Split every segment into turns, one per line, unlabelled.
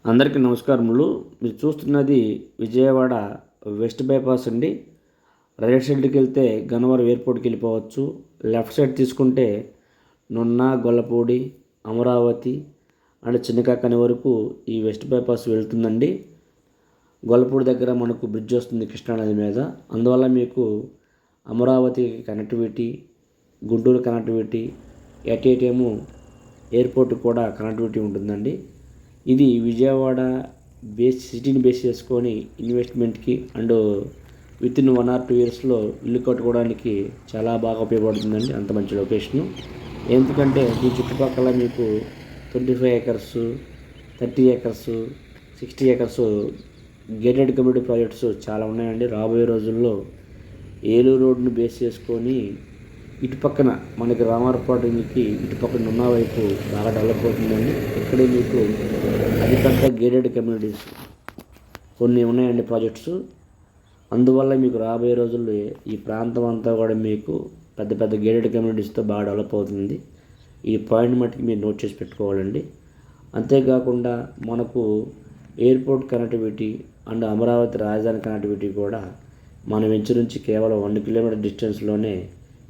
అందరికీ నమస్కారములు. మీరు చూస్తున్నది విజయవాడ వెస్ట్ బైపాస్ అండి. రైట్ సైడ్కి వెళ్తే గన్నవరం ఎయిర్పోర్ట్కి వెళ్ళిపోవచ్చు. లెఫ్ట్ సైడ్ తీసుకుంటే నున్న, గొల్లపూడి, అమరావతి అండ్ చిన్నకాకని వరకు ఈ వెస్ట్ బైపాస్ వెళ్తుందండి. గొల్లపూడి దగ్గర మనకు బ్రిడ్జ్ వస్తుంది కృష్ణానది మీద. అందువల్ల మీకు Amaravati connectivity, Guntur connectivity, at a time airport కూడా కనెక్టివిటీ ఉంటుందండి. ఇది విజయవాడ సిటీని బేస్ చేసుకొని ఇన్వెస్ట్మెంట్కి అండ్ విత్ ఇన్ 1 or 2 ఇయర్స్లో ఇల్లు కట్టుకోవడానికి చాలా బాగా ఉపయోగపడుతుందండి. అంత మంచి లొకేషను. ఎందుకంటే ఈ చుట్టుపక్కల మీకు 25 acres, 30 acres, 60 acres gated community projects చాలా ఉన్నాయండి. రాబోయే రోజుల్లో ఏలూరు రోడ్డును బేస్ చేసుకొని ఇటుపక్కన మనకి రామారపాటికి ఇటుపక్కన ఉన్న వైపు బాగా డెవలప్ అవుతుందండి. ఇక్కడే మీకు అతిపెద్ద గేటెడ్ కమ్యూనిటీస్ కొన్ని ఉన్నాయండి ప్రాజెక్ట్స్. అందువల్ల మీకు రాబోయే రోజుల్లో ఈ ప్రాంతం అంతా కూడా మీకు పెద్ద పెద్ద గేటెడ్ కమ్యూనిటీస్తో బాగా డెవలప్ అవుతుంది. ఈ పాయింట్ మట్టుకు మీరు నోట్ చేసి పెట్టుకోవాలండి. అంతేకాకుండా మనకు ఎయిర్పోర్ట్ కనెక్టివిటీ అండ్ అమరావతి రాజధాని కనెక్టివిటీ కూడా మన వెంచర్ నుంచి కేవలం 1 kilometer డిస్టెన్స్లోనే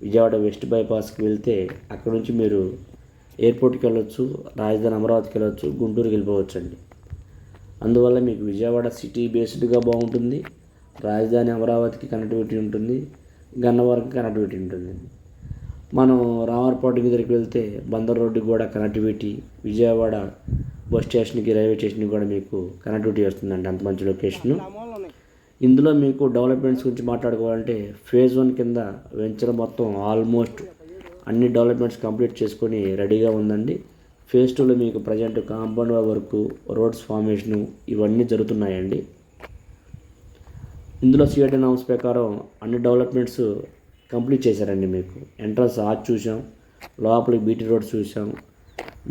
విజయవాడ వెస్ట్ బైపాస్కి వెళ్తే అక్కడ నుంచి మీరు ఎయిర్పోర్ట్కి వెళ్ళొచ్చు, రాజధాని అమరావతికి వెళ్ళొచ్చు, గుంటూరుకి వెళ్ళిపోవచ్చు అండి. అందువల్ల మీకు విజయవాడ సిటీ బేస్డ్గా బాగుంటుంది. రాజధాని అమరావతికి కనెక్టివిటీ ఉంటుంది, గన్నవరంకి కనెక్టివిటీ ఉంటుంది. మనం రామర్పాటి దగ్గరికి వెళ్తే బందర్ రోడ్డుకి కూడా కనెక్టివిటీ, విజయవాడ బస్ స్టేషన్కి, రైల్వే స్టేషన్కి కూడా మీకు కనెక్టివిటీ వస్తుందండి. అంత మంచి లొకేషను. ఇందులో మీకు డెవలప్మెంట్స్ గురించి మాట్లాడుకోవాలంటే ఫేజ్ 1 కింద వెంచర్ మొత్తం ఆల్మోస్ట్ అన్ని డెవలప్మెంట్స్ కంప్లీట్ చేసుకొని రెడీగా ఉందండి. ఫేజ్ 2లో మీకు present compound work, roads formation ఇవన్నీ జరుగుతున్నాయండి. ఇందులో సిఆర్టీ నామ్స్ ప్రకారం అన్ని డెవలప్మెంట్స్ కంప్లీట్ చేశారండి. మీకు ఎంట్రన్స్ ఆర్చ్ చూసాం, లోపలికి బీటీ రోడ్ చూసాం.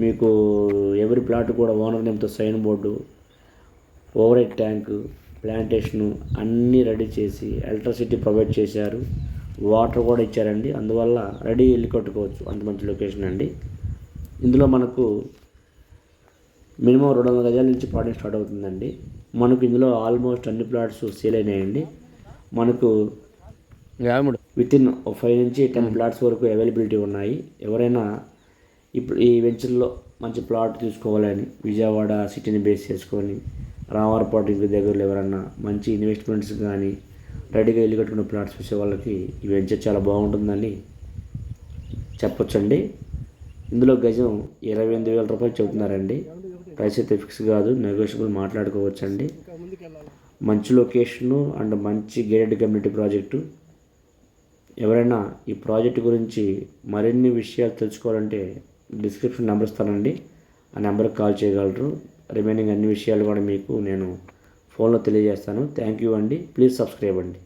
మీకు ఎవరి ప్లాట్ కూడా ఓనర్ నేమ్తో sign board, over head tank, plantation అన్నీ రెడీ చేసి ఎలక్ట్రిసిటీ ప్రొవైడ్ చేశారు. వాటర్ కూడా ఇచ్చారండి. అందువల్ల రెడీ ఇల్లు కట్టుకోవచ్చు. అంత మంచి లొకేషన్ అండి. ఇందులో మనకు మినిమం 200 గజాల నుంచి ప్లాటింగ్ స్టార్ట్ అవుతుందండి. మనకు ఇందులో ఆల్మోస్ట్ అన్ని ప్లాట్స్ సేల్ అయినాయండి. మనకు విత్ ఇన్ 5 నుంచి 10 ప్లాట్స్ వరకు అవైలబిలిటీ ఉన్నాయి. ఎవరైనా ఇప్పుడు ఈ వెంచర్లో మంచి ప్లాట్ తీసుకోవాలని విజయవాడ సిటీని బేస్ చేసుకొని రామారపాటి దగ్గరలో ఎవరన్నా మంచి ఇన్వెస్ట్మెంట్స్ కానీ రెడీగా ఇల్లు కట్టుకున్న ప్లాట్స్ చూసే వాళ్ళకి ఈ వెంచర్ చాలా బాగుంటుందని చెప్పొచ్చండి. ఇందులో గజం 28,000 రూపాయలు చెబుతున్నారండి. ప్రైస్ అయితే ఫిక్స్ కాదు, నెగోషియబుల్ మాట్లాడుకోవచ్చండి. మంచి లొకేషను అండ్ మంచి గేటెడ్ కమ్యూనిటీ ప్రాజెక్టు. ఎవరైనా ఈ ప్రాజెక్టు గురించి మరిన్ని విషయాలు తెలుసుకోవాలంటే డిస్క్రిప్షన్ నెంబర్ ఇస్తానండి. ఆ నెంబర్కి కాల్ చేయగలరు. రిమైనింగ్ అన్ని విషయాలు కూడా మీకు నేను ఫోన్లో తెలియజేస్తాను. థ్యాంక్ యూ అండి. ప్లీజ్ సబ్స్క్రైబ్ అండి.